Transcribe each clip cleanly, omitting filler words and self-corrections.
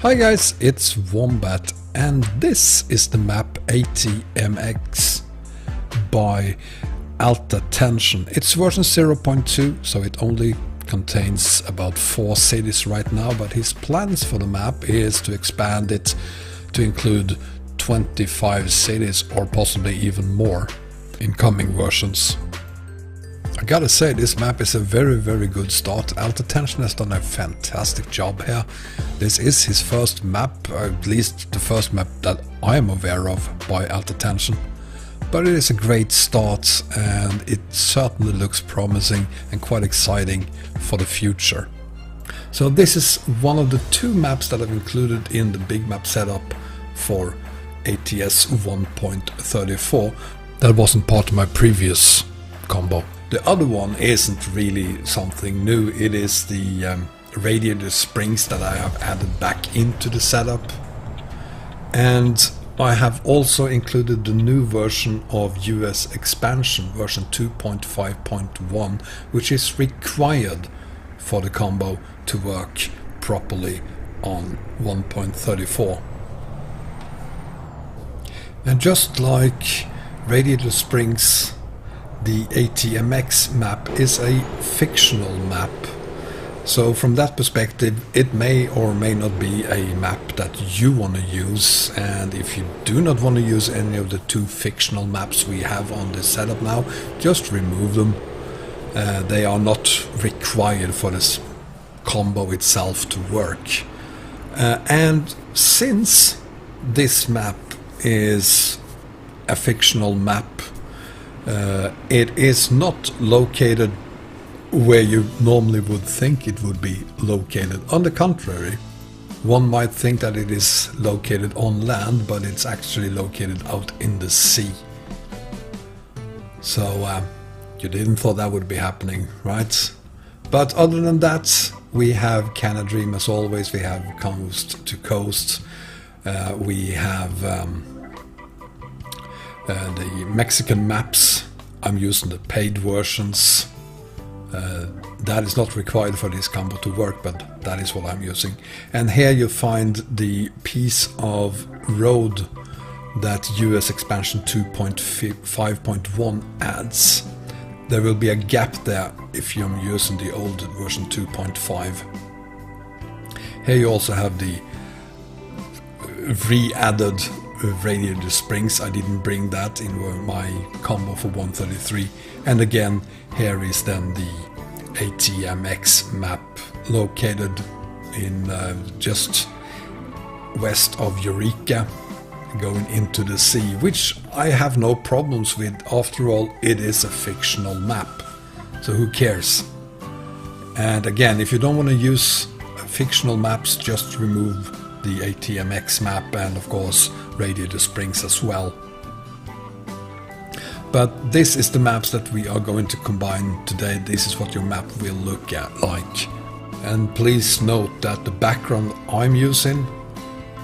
Hi guys, it's Wombat and this is the map ATMX by Alta Tension. It's version 0.2, so it only contains about 4 cities right now, but his plans for the map is to expand it to include 25 cities or possibly even more in coming versions. I gotta say, this map is a very good start. Alta Tension has done a fantastic job here. This is his first map, or at least the first map that I am aware of by Alta Tension. But it is a great start and it certainly looks promising and quite exciting for the future. So this is one of the 2 maps that I've included in the big map setup for ATS 1.34. That wasn't part of my previous combo. The other one isn't really something new. It is the Radiator springs that I have added back into the setup. And I have also included the new version of US expansion, version 2.5.1, which is required for the combo to work properly on 1.34. And just like Radiator Springs, the ATMX map is a fictional map. So from that perspective, it may or may not be a map that you want to use, and if you do not want to use any of the 2 fictional maps we have on this setup now, just remove them. They are not required for this combo itself to work. And since this map is a fictional map, it is not located where you normally would think it would be located. On the contrary, one might think that it is located on land, but it's actually located out in the sea. So you didn't thought that would be happening, right? But other than that, we have Canadream as always. We have coast to coast. We have the Mexican maps. I'm using the paid versions. That is not required for this combo to work, but that is what I'm using. And here you find the piece of road that US expansion 2.5.1 adds. There will be a gap there if you're using the old version 2.5. Here you also have the re-added Radiator springs. I didn't bring that in my combo for 133. And again, here is then the ATMX map located in just west of Eureka, going into the sea, which I have no problems with. After all, it is a fictional map, so who cares? And again, if you don't want to use fictional maps, just remove the ATMX map and of course Radiator Springs as well. But this is the maps that we are going to combine today. This is what your map will look like. And please note that the background I'm using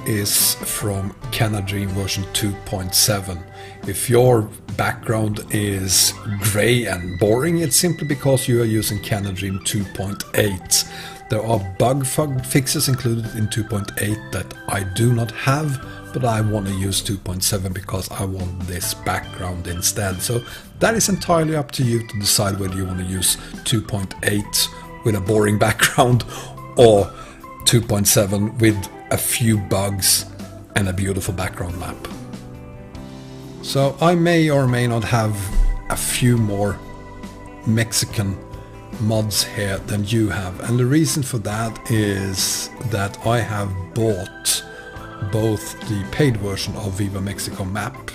is from Canadream version 2.7. If your background is grey and boring, it's simply because you are using Canadream 2.8. There are bug fixes included in 2.8 that I do not have, but I want to use 2.7 because I want this background instead. So that is entirely up to you to decide whether you want to use 2.8 with a boring background or 2.7 with a few bugs and a beautiful background map. So I may or may not have a few more Mexican mods here than you have, and the reason for that is that I have bought both the paid version of Viva Mexico map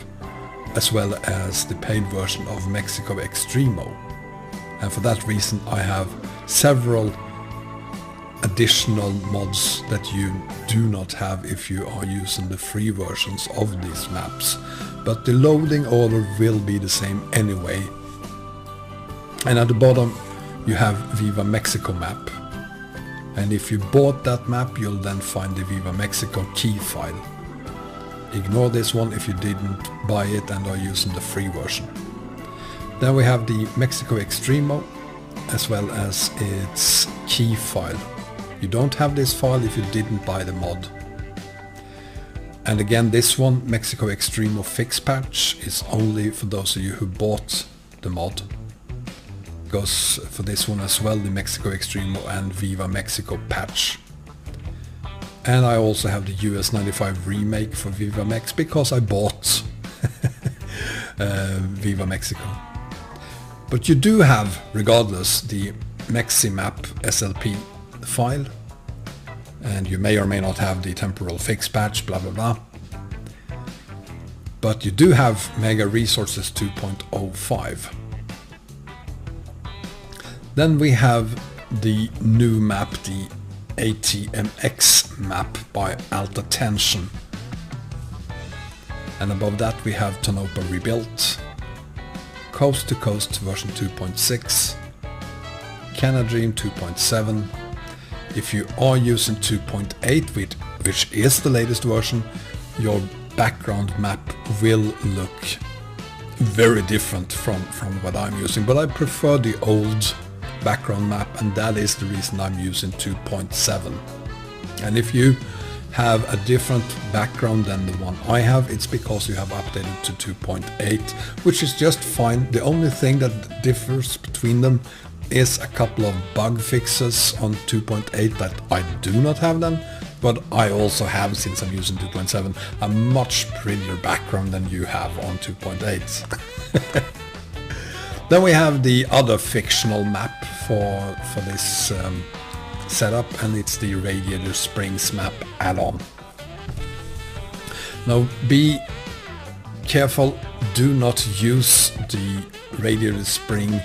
as well as the paid version of Mexico Extremo, and for that reason I have several additional mods that you do not have if you are using the free versions of these maps, but the loading order will be the same anyway. And at the bottom you have Viva Mexico map, and if you bought that map you'll then find the Viva Mexico key file. Ignore this one if you didn't buy it and are using the free version. Then we have the Mexico Extremo as well as its key file. You don't have this file if you didn't buy the mod. And again, this one, Mexico Extremo Fix Patch, is only for those of you who bought the mod. Goes for this one as well, the Mexico Extremo and Viva Mexico patch. And I also have the US 95 remake for Viva Mex because I bought Viva Mexico. But you do have, regardless, the Mexssimap SLP file. And you may or may not have the temporal fix patch, blah blah blah. But you do have Mega Resources 2.05. Then we have the new map, the ATMX map by Alta Tension. And above that we have Tonopah Rebuilt, Coast to Coast version 2.6, Canadream 2.7. If you are using 2.8, which is the latest version, your background map will look very different from what I'm using. But I prefer the old background map, and that is the reason I'm using 2.7. And if you have a different background than the one I have, it's because you have updated to 2.8, which is just fine. The only thing that differs between them is a couple of bug fixes on 2.8 that I do not have then, but I also have, since I'm using 2.7, a much prettier background than you have on 2.8. Then we have the other fictional map for this setup, and it's the Radiator Springs map add-on. Now be careful, do not use the Radiator Spring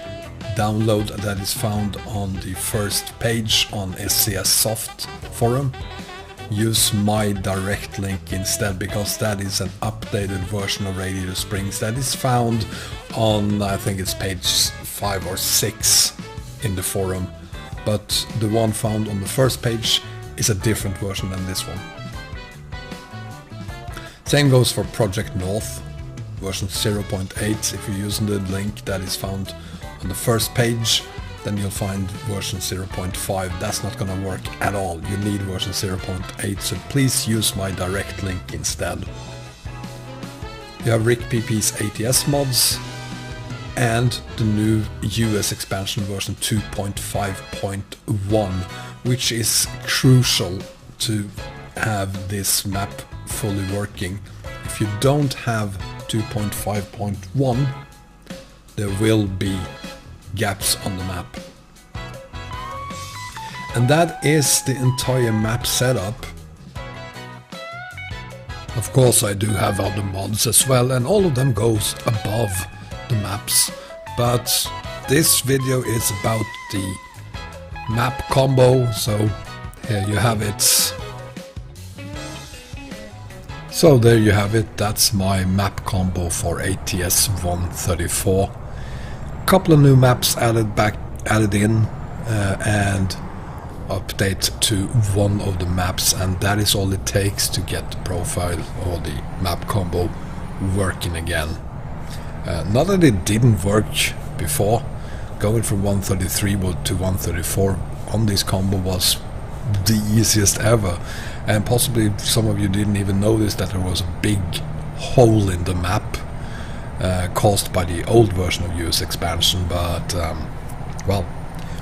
download that is found on the first page on SCS Soft forum. Use my direct link instead, because that is an updated version of Radiator Springs that is found on, I think it's page 5 or 6 in the forum, but the one found on the first page is a different version than this one. Same goes for Project North version 0.8. If you're using the link that is found on the first page, then you'll find version 0.5. That's not gonna work at all. You need version 0.8, so please use my direct link instead. You have Rick PP's ATS mods and the new US expansion version 2.5.1, which is crucial to have this map fully working. If you don't have 2.5.1, there will be gaps on the map. And that is the entire map setup. Of course I do have other mods as well, and all of them goes above the maps, but this video is about the map combo, so here you have it. So there you have it, that's my map combo for ATS 134. Couple of new maps added in, and update to one of the maps, and that is all it takes to get the profile or the map combo working again. Not that it didn't work before. Going from 133 to 134 on this combo was the easiest ever, and possibly some of you didn't even notice that there was a big hole in the map caused by the old version of US expansion, but well,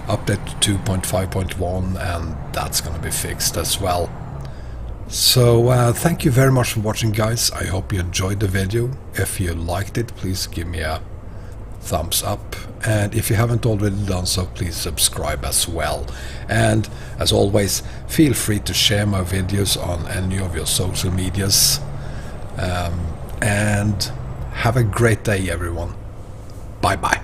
update to 2.5.1 and that's gonna be fixed as well. So thank you very much for watching, guys. I hope you enjoyed the video. If you liked it, please give me a thumbs up, and if you haven't already done so, please subscribe as well. And as always, feel free to share my videos on any of your social medias, and have a great day, everyone. Bye bye.